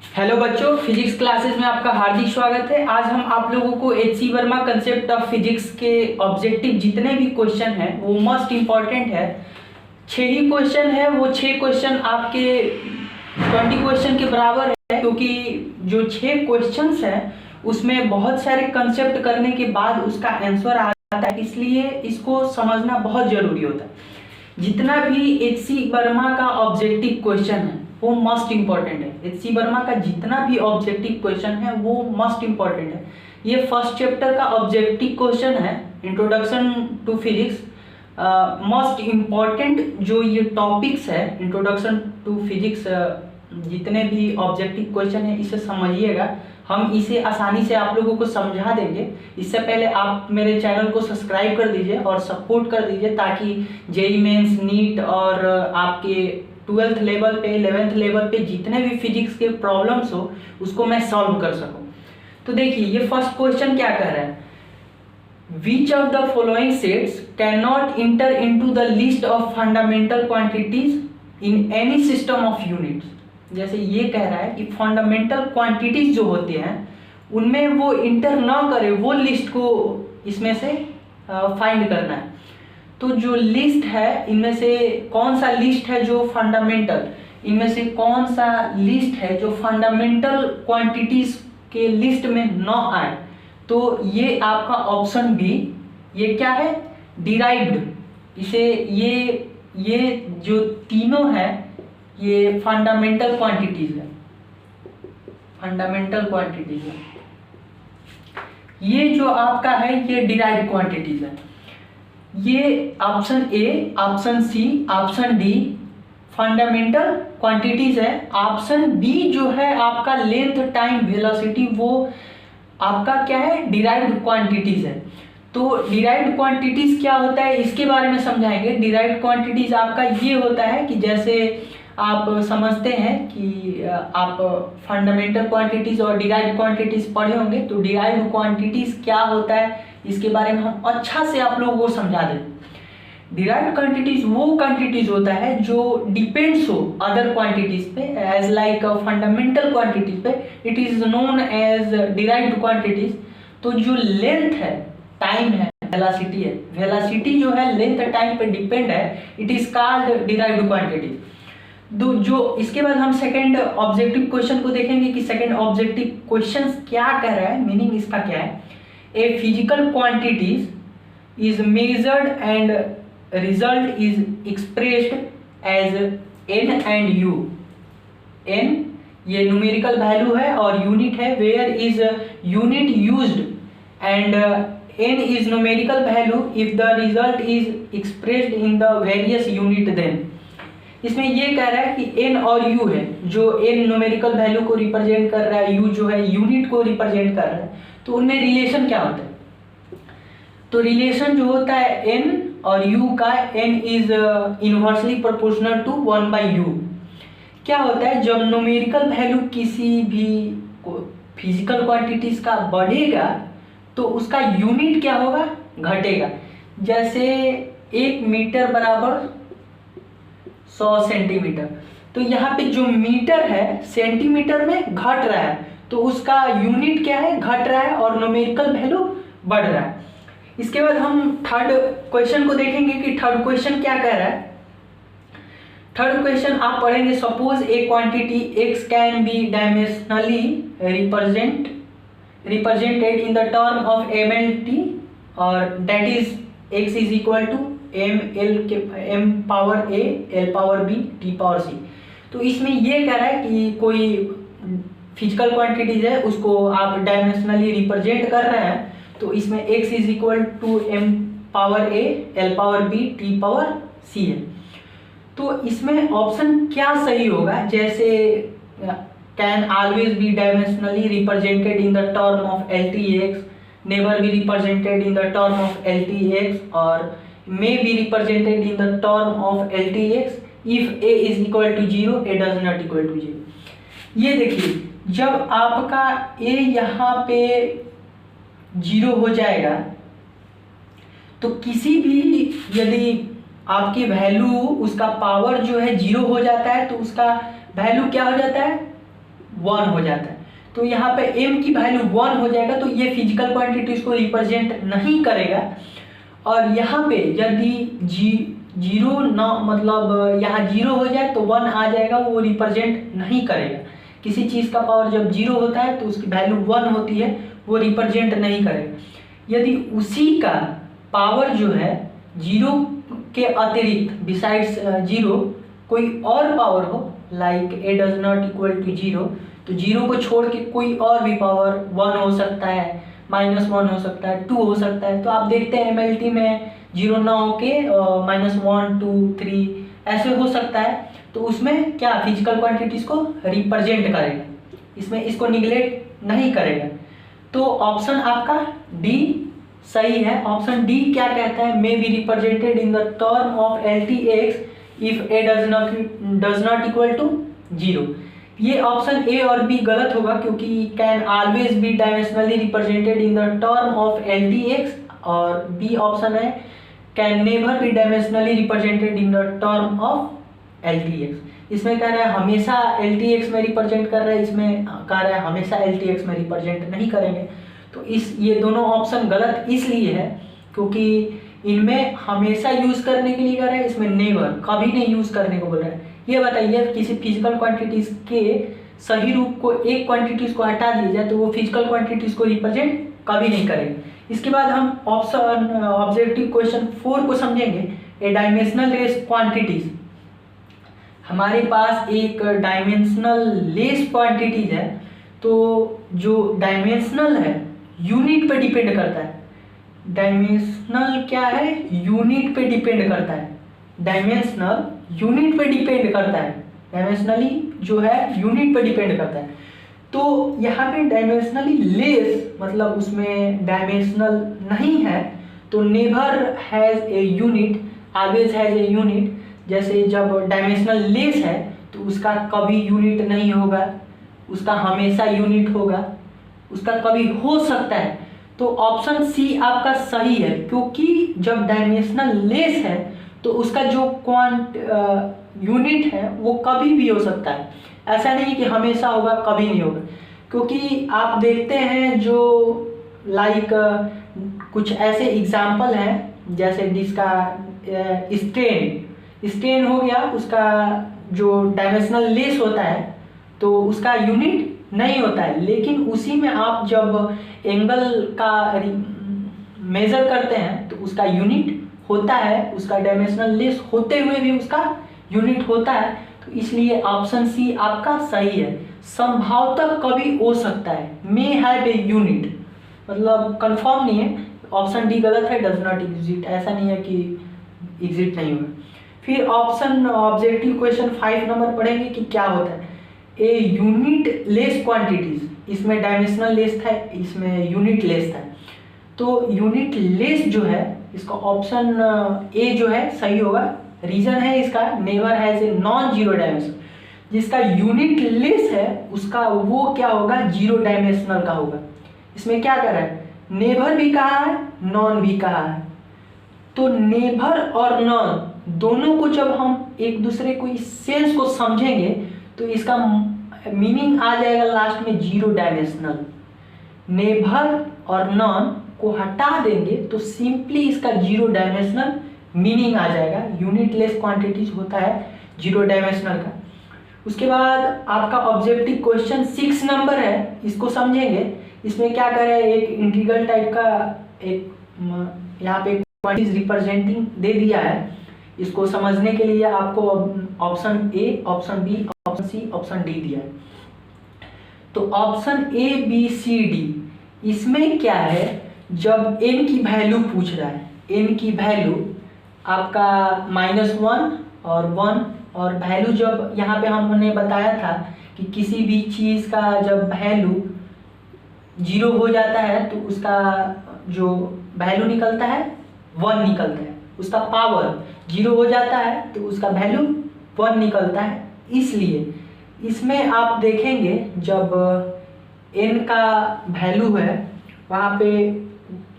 Hello बच्चों, physics classes में आपका हार्दिक स्वागत है। आज हम आप लोगों को एच.सी. वर्मा कंसेप्ट ऑफ फिजिक्स के ऑब्जेक्टिव जितने भी क्वेश्चन हैं वो मोस्ट इम्पॉर्टेंट है। 6 ही क्वेश्चन है, वो 6 क्वेश्चन आपके 20 क्वेश्चन के बराबर है, क्योंकि जो 6 क्वेश्चंस हैं उसमें बहुत सारे कंसेप्ट करने के बाद उसका आंसर आता है, इसलिए इसको समझना बहुत ज़रूरी होता है। जितना भी एच.सी. वर्मा का ऑब्जेक्टिव क्वेश्चन है वो मोस्ट इम्पॉर्टेंट है। एच.सी. वर्मा का जितना भी ऑब्जेक्टिव क्वेश्चन है वो मोस्ट इम्पॉर्टेंट है। ये फर्स्ट चैप्टर का ऑब्जेक्टिव क्वेश्चन है, introduction to physics. Most important जो ये टॉपिक्स है इंट्रोडक्शन टू फिजिक्स, जितने भी ऑब्जेक्टिव क्वेश्चन है इसे समझिएगा। हम इसे आसानी से आप लोगों को समझा देंगे। इससे पहले आप मेरे चैनल को सब्सक्राइब कर दीजिए और सपोर्ट कर दीजिए, ताकि जेईई मेंस, नीट और आपके 12th लेवल पे, 11th लेवल पे जितने भी फिजिक्स के प्रॉब्लम्स हो उसको मैं सॉल्व कर सकूं। तो देखिए ये फर्स्ट क्वेश्चन क्या कह रहा है, which of the following sets can not inter into the list of fundamental quantities in any system of units. जैसे ये कह रहा है कि फंडामेंटल क्वांटिटीज जो होती हैं उनमें वो इंटर ना करे, वो लिस्ट को इसमें से फाइंड करना है। तो जो लिस्ट है इनमें से कौन सा लिस्ट है जो फंडामेंटल, इनमें से कौन सा लिस्ट है जो फंडामेंटल क्वांटिटीज के लिस्ट में न आए, तो ये आपका ऑप्शन बी, ये क्या है, डिराइव्ड। इसे ये जो तीनों है ये फंडामेंटल क्वांटिटीज है, फंडामेंटल क्वांटिटीज है। ये जो आपका है ये डिराइव्ड क्वांटिटीज है। ये option A, option C, option D fundamental quantities है। ऑप्शन बी जो है आपका लेंथ टाइम वेलोसिटी, वो आपका क्या है, डिराइव्ड क्वांटिटीज है। तो डिराइव्ड क्वांटिटीज क्या होता है इसके बारे में समझाएंगे। डिराइव्ड क्वांटिटीज आपका ये होता है कि जैसे आप समझते हैं कि आप फंडामेंटल क्वांटिटीज और डिराइव्ड क्वांटिटीज पढ़े होंगे, तो डिराइव्ड क्वांटिटीज क्या होता है इसके बारे में हम अच्छा से आप लोगों को समझा दें। डिराइव्ड क्वांटिटीज वो क्वांटिटीज होता है जो डिपेंड्स हो अदर क्वांटिटीज पे, एज लाइक फंडामेंटल क्वांटिटीज पे, it is known as derived quantities. तो जो लेंथ है, टाइम है, वेलोसिटी है, वेलोसिटी जो है लेंथ टाइम पे डिपेंड है, it is called derived quantities. जो इसके बाद हम सेकंड ऑब्जेक्टिव क्वेश्चन को देखेंगे कि सेकंड ऑब्जेक्टिव क्वेश्चन क्या कह रहा है, मीनिंग इसका क्या है। A physical quantities is measured and result is expressed as n and u. N ये न्यूमेरिकल वैल्यू है और यूनिट है, where is unit used, and n is numerical value if the result is expressed in the various unit. Then इसमें ये कह रहा है कि एन और यू है, जो एन न्यूमेरिकल वैल्यू को रिप्रेजेंट कर रहा है, यू जो है यूनिट को रिप्रेजेंट कर रहा है, तो उनमें रिलेशन क्या होता है। तो रिलेशन जो होता है एन और यू का, n is inversely proportional to 1/u। क्या होता है, जब न्यूमेरिकल वैल्यू किसी भी फिजिकल क्वांटिटीज का बढ़ेगा तो उसका यूनिट क्या होगा, घटेगा। जैसे 1 मीटर बराबर 100 सेंटीमीटर, तो यहाँ पे जो मीटर है सेंटीमीटर में घट रहा है, तो उसका यूनिट क्या है, घट रहा है, और न्यूमेरिकल वैल्यू बढ़ रहा है। इसके बाद हम थर्ड क्वेश्चन को देखेंगे कि थर्ड क्वेश्चन क्या कह रहा है। थर्ड क्वेश्चन आप पढ़ेंगे, suppose a quantity x can be dimensionally represented in the term of mlt, और that is x is equal to m power a l power b t power c। तो इसमें ये कह रहा है कि कोई फिजिकल क्वांटिटीज है उसको आप डायमेंशनली रिप्रेजेंट कर रहे हैं, तो इसमें x is equal to m power a l power b t power c है। तो इसमें ऑप्शन क्या सही होगा, जैसे can always be dimensionally represented in the term of LTX, never be represented in the term of LTX, और may be represented in the term of LTX if a is equal to 0, a does not equal to 0। ये देखिए, जब आपका a यहाँ पे 0 हो जाएगा तो किसी भी, यदि आपकी वैल्यू, उसका पावर जो है 0 हो जाता है तो उसका वैल्यू क्या हो जाता है, 1 हो जाता है। तो यहाँ पे m की वैल्यू 1 हो जाएगा, तो ये फिजिकल क्वांटिटीज को रिप्रेजेंट नहीं करेगा। और यहाँ पे यदि जीरो ना मतलब यहाँ 0 हो जाए तो 1 आ जाएगा, वो रिप्रेजेंट नहीं करेगा। किसी चीज़ का पावर जब 0 होता है तो उसकी वैल्यू 1 होती है, वो रिप्रेजेंट नहीं करेगा। यदि उसी का पावर जो है 0 के अतिरिक्त बिसाइड्स 0 कोई और पावर हो, like a does not equal to 0, तो 0 को छोड़ के कोई और भी पावर 1 हो सकता है, -1 हो सकता है, 2 हो सकता है। तो आप देखते हैं MLT में 0 ना हो के -1 2 3 ऐसे हो सकता है। तो उसमें क्या फिजिकल क्वांटिटीज को रिप्रेजेंट करेगा, इसमें इसको निगलेक्ट नहीं करेगा। तो ऑप्शन आपका डी सही है। ऑप्शन डी क्या कहता है, may be represented in the term of LTX if a does not equal to 0। ये ऑप्शन ए और बी गलत होगा, क्योंकि can always be dimensionally represented in the term of LTX, और बी ऑप्शन है can never be dimensionally represented in the term of LTX। इसमें कह रहा है हमेशा LTX में रिप्रेजेंट कर रहा है, इसमें कह रहा है हमेशा LTX में रिप्रेजेंट नहीं करेंगे। तो ये दोनों ऑप्शन गलत इसलिए है क्योंकि इनमें हमेशा यूज करने के लिए कह रहा है, इसमें नेवर कभी नहीं यूज करने को बोल रहा है। ये बताइए किसी फिजिकल क्वांटिटीज के सही रूप को एक क्वांटिटीज को हटा दिया जाए तो वो फिजिकल क्वांटिटीज को रिप्रेजेंट कभी नहीं करेंगे। इसके बाद हम ऑप्शन ऑब्जेक्टिव क्वेश्चन 4 को समझेंगे। ए डायमेंशनल लेस क्वांटिटीज, हमारे पास एक डायमेंशनल लेस क्वांटिटीज है। तो जो डायमेंशनल है यूनिट पे डिपेंड करता है। डायमेंशनल क्या है, यूनिट पे डिपेंड करता है। डायमेंशनल यूनिट पे डिपेंड करता है, डायमेंशनली जो है यूनिट पे डिपेंड करता है। तो यहाँ पे डायमेंशनली लेस मतलब उसमें डायमेंशनल नहीं है, तो never has a unit, always has a unit. जैसे जब डायमेंशनल लेस है तो उसका कभी यूनिट नहीं होगा, उसका हमेशा यूनिट होगा, उसका कभी हो सकता है। तो ऑप्शन सी आपका सही है, क्योंकि जब डायमेंशनल लेस है तो उसका जो यूनिट है वो कभी भी हो सकता है। ऐसा नहीं कि हमेशा होगा कभी नहीं होगा, क्योंकि आप देखते हैं जो लाइक कुछ ऐसे एग्जाम्पल हैं जैसे जिसका स्ट्रेन हो गया, उसका जो डायमेंशनल लेस होता है तो उसका यूनिट नहीं होता है, लेकिन उसी में आप जब एंगल का मेजर करते हैं तो उसका यूनिट होता है, उसका डायमेंशनल लेस होते हुए भी उसका यूनिट होता है। तो इसलिए ऑप्शन सी आपका सही है। संभवतः कभी हो सकता है, मे हैव ए यूनिट, मतलब कंफर्म नहीं है। ऑप्शन डी गलत है, डज नॉट एग्जिस्ट, ऐसा नहीं है कि एग्जिस्ट नहीं होगा। फिर ऑप्शन ऑब्जेक्टिव क्वेश्चन 5 नंबर पढ़ेंगे कि क्या होता है। ए यूनिट लेस क्वांटिटीज, इसमें डायमेंशनल लेस था, इसमें यूनिट लेस था। तो यूनिट लेस जो है इसका ऑप्शन ए जो है सही होगा। रीजन है इसका never has a non zero dimension, जिसका यूनिट लेस है उसका वो क्या होगा, जीरो डायमेंशनल का होगा। इसमें क्या कर रहा है, नेवर भी कहा है, नॉन भी कहा है। तो नेवर और नॉन दोनों को जब हम एक दूसरे को इस सेंस को समझेंगे तो इसका मीनिंग आ जाएगा लास्ट में जीरो डायमेंशनल। नेवर और नॉन को हटा देंगे तो सिंपली इसका जीरो डायमेंशनल मीनिंग आ जाएगा। यूनिट लेस क्वांटिटीज होता है जीरो डायमेंशनल का। उसके बाद आपका ऑब्जेक्टिव क्वेश्चन 6 नंबर है, इसको समझेंगे। इसमें क्या करें, एक इंटीग्रल टाइप का एक यहाँ पे क्वांटिटीज रिप्रेजेंटिंग दे दिया है। इसको समझने के लिए आपको option A, option B, option C, option D दिया है। तो option A B C D इसमें क्या है, जब n की वैल्यू पूछ रहा है, n की वैल्यू आपका -1 और 1, और वैल्यू जब यहाँ पे हमने बताया था कि किसी भी चीज़ का जब वैल्यू 0 हो जाता है तो उसका जो वैल्यू निकलता है 1 निकलता है, उसका पावर 0 हो जाता है तो उसका वैल्यू 1 निकलता है। इसलिए इसमें आप देखेंगे जब n का वैल्यू है वहाँ पे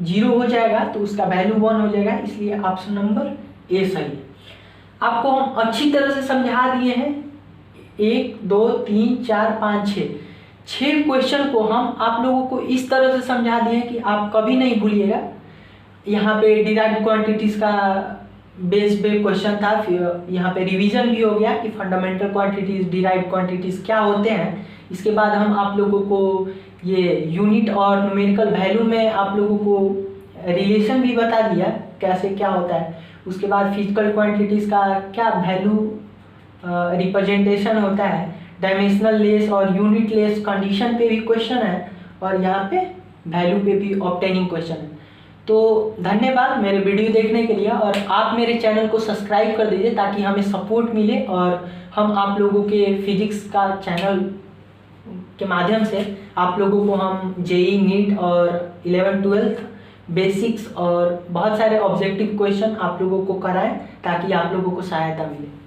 0 हो जाएगा तो उसका वैल्यू 1 हो जाएगा, इसलिए ऑप्शन नंबर ए सही है। आपको हम अच्छी तरह से समझा दिए हैं 1 2 3 4 5 6 क्वेश्चन को हम आप लोगों को इस तरह से समझा दिए कि आप कभी नहीं भूलिएगा। यहाँ पे डिराइव्ड क्वांटिटीज़ का बेस पे क्वेश्चन था, फिर यहाँ पे रिवीजन भी हो गया कि फंडामेंटल क्वांटिटीज़ डिराइव्ड क्वांटिटीज़ क्या होते हैं। इसके बाद हम आप लोगों को ये यूनिट और न्यूमेरिकल वैल्यू में आप लोगों को रिलेशन भी बता दिया कैसे क्या होता है। उसके बाद फिजिकल क्वांटिटीज़ का क्या वैल्यू रिप्रेजेंटेशन होता है, डायमेंशनल लेस और यूनिट लेस कंडीशन पे भी क्वेश्चन है, और यहाँ पे वैल्यू पे भी ऑब्टेनिंग क्वेश्चन है। तो धन्यवाद मेरे वीडियो देखने के लिए, और आप मेरे चैनल को सब्सक्राइब कर दीजिए ताकि हमें सपोर्ट मिले और हम आप लोगों के फिजिक्स का चैनल के माध्यम से आप लोगों को हम जेई नीट और 11-12 बेसिक्स और बहुत सारे ऑब्जेक्टिव क्वेश्चन आप लोगों को कराएं ताकि आप लोगों को सहायता मिले।